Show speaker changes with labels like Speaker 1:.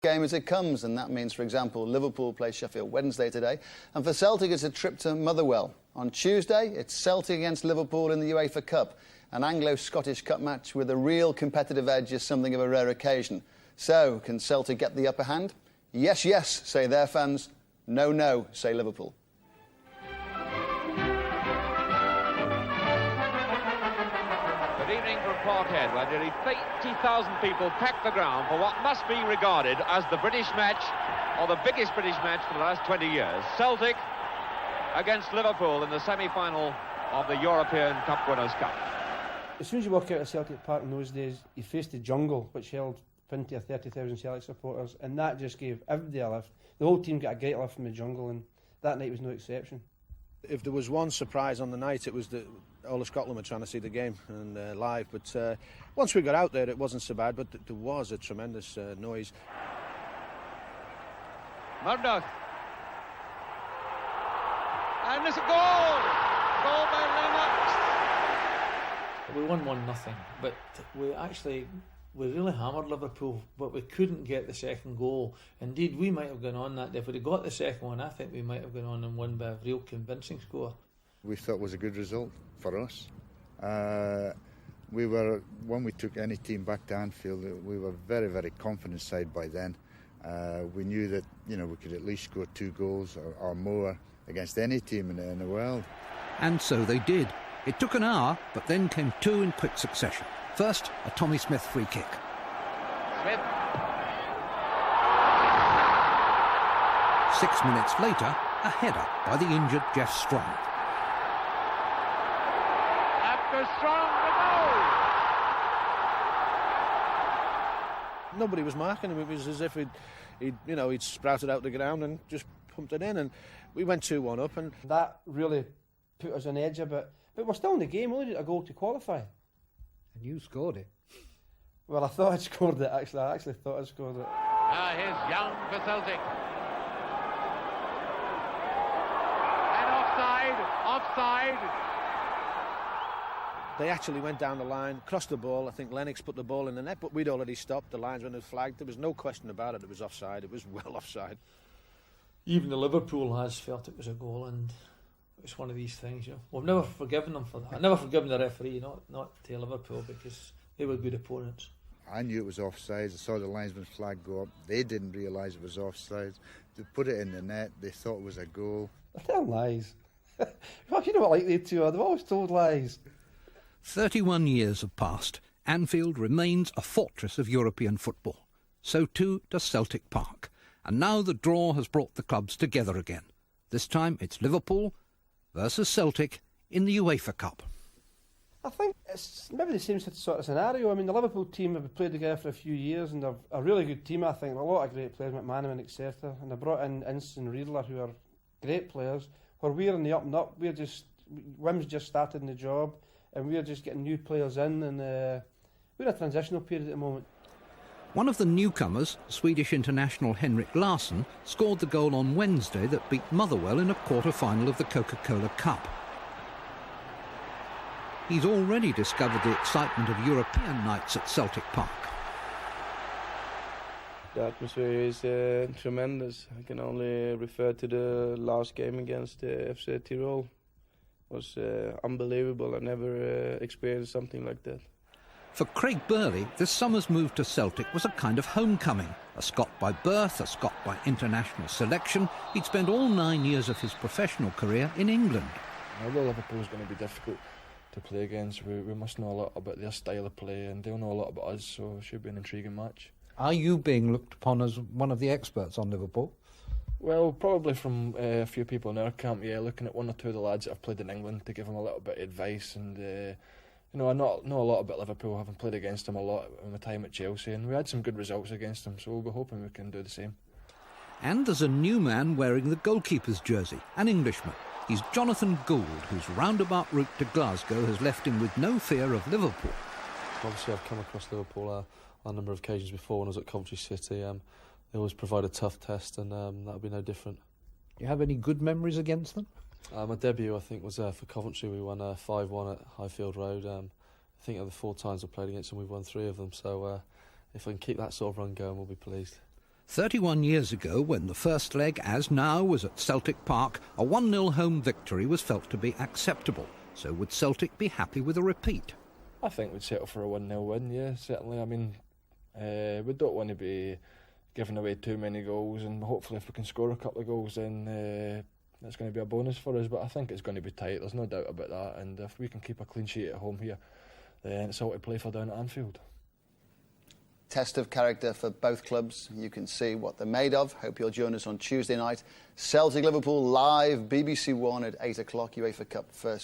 Speaker 1: game as it comes, and that means, for example, Liverpool play Sheffield Wednesday today, and for Celtic it's a trip to Motherwell. On Tuesday it's Celtic against Liverpool in the UEFA Cup. An Anglo-Scottish Cup match with a real competitive edge is something of a rare occasion. So, can Celtic get the upper hand? Yes, yes, say their fans. No, no, say Liverpool.
Speaker 2: Good evening from Parkhead, where nearly 80,000 people packed the ground for what must be regarded as the British match, or the biggest British match for the last 20 years. Celtic against Liverpool in the semi-final of the European Cup Winners' Cup.
Speaker 3: As soon as you walk out of Celtic Park in those days, you faced the jungle, which held 20 or 30,000 Celtic supporters, and that just gave everybody a lift. The whole team got a great lift from the jungle, and that night was no exception.
Speaker 4: If there was one surprise on the night, it was that all of Scotland were trying to see the game and live. But once we got out there, it wasn't so bad, but there was a tremendous noise.
Speaker 2: Murdoch. And it's a goal! Goal by Lennox!
Speaker 5: We won 1-0, but we really hammered Liverpool, but we couldn't get the second goal. Indeed, we might have gone on that. If we'd have got the second one, I think we might have gone on and won by a real convincing score.
Speaker 6: We thought it was a good result for us. When we took any team back to Anfield, we were very, very confident side by then. We knew that we could at least score 2 goals or more against any team in the world.
Speaker 7: And so they did. It took an hour, but then came 2 in quick succession. First, a Tommy Smith free kick.
Speaker 2: Smith.
Speaker 7: 6 minutes later, a header by the injured Jeff Strong.
Speaker 2: After Strong, the goal!
Speaker 4: Nobody was marking him. It was as if he'd sprouted out the ground and just pumped it in, and we went 2-1 up, and
Speaker 3: that really put us on edge a bit. But we're still in the game, only a goal to qualify.
Speaker 8: And you scored it.
Speaker 3: Well, I thought I'd scored it, actually. I actually thought I'd scored it.
Speaker 2: Here's Young for Celtic. And offside.
Speaker 4: they actually went down the line, crossed the ball. I think Lennox put the ball in the net, but we'd already stopped. The linesman had flagged. There was no question about it. It was offside. It was well offside.
Speaker 5: Even the Liverpool has felt it was a goal, and it's one of these things, you know. We've never forgiven them for that. I've never forgiven the referee, not to Liverpool, because they were good opponents.
Speaker 6: I knew it was offside. I saw the linesman's flag go up. They didn't realise it was offside. They put it in the net. They thought it was a goal.
Speaker 3: They're telling lies. Well, you know what like they two are. They've always told lies.
Speaker 7: 31 years have passed. Anfield remains a fortress of European football. So too does Celtic Park. And now the draw has brought the clubs together again. This time it's Liverpool versus Celtic in the UEFA Cup.
Speaker 3: I think it's maybe the same sort of scenario. I mean, the Liverpool team have played together for a few years and they're a really good team, I think. A lot of great players, McManaman, etc. And they brought in Ince and Riedler, who are great players. Where we're in the up and up, Wim's just started in the job and we're just getting new players in, and we're in a transitional period at the moment.
Speaker 7: One of the newcomers, Swedish international Henrik Larsson, scored the goal on Wednesday that beat Motherwell in a quarter-final of the Coca-Cola Cup. He's already discovered the excitement of European nights at Celtic Park.
Speaker 9: The atmosphere is tremendous. I can only refer to the last game against FC Tirol. It was unbelievable. I never experienced something like that.
Speaker 7: For Craig Burley, this summer's move to Celtic was a kind of homecoming. A Scot by birth, a Scot by international selection, he'd spent all 9 years of his professional career in England.
Speaker 10: Although Liverpool's going to be difficult to play against, we must know a lot about their style of play, and they'll know a lot about us, so it should be an intriguing match.
Speaker 8: Are you being looked upon as one of the experts on Liverpool?
Speaker 10: Well, probably from a few people in our camp, yeah, looking at one or two of the lads that have played in England to give them a little bit of advice, and I know a lot about Liverpool, having played against them a lot in my time at Chelsea, and we had some good results against them, so we'll be hoping we can do the same.
Speaker 7: And there's a new man wearing the goalkeeper's jersey, an Englishman. He's Jonathan Gould, whose roundabout route to Glasgow has left him with no fear of Liverpool.
Speaker 11: Obviously, I've come across Liverpool on a number of occasions before when I was at Coventry City. They always provide a tough test, and that'll be no different.
Speaker 8: Do you have any good memories against them?
Speaker 11: My debut, I think, was for Coventry. We won 5-1 at Highfield Road. I think of the 4 times I played against them, we've won 3 of them. So if I can keep that sort of run going, we'll be pleased.
Speaker 7: 31 years ago, when the first leg, as now, was at Celtic Park, a 1-0 home victory was felt to be acceptable. So would Celtic be happy with a repeat?
Speaker 10: I think we'd settle for a 1-0 win, yeah, certainly. I mean, we don't want to be giving away too many goals, and hopefully if we can score a couple of goals, then that's going to be a bonus for us. But I think it's going to be tight, there's no doubt about that. And if we can keep a clean sheet at home here, then it's all to play for down at Anfield.
Speaker 1: Test of character for both clubs. You can see what they're made of. Hope you'll join us on Tuesday night. Celtic Liverpool live, BBC One at 8 o'clock, UEFA Cup first.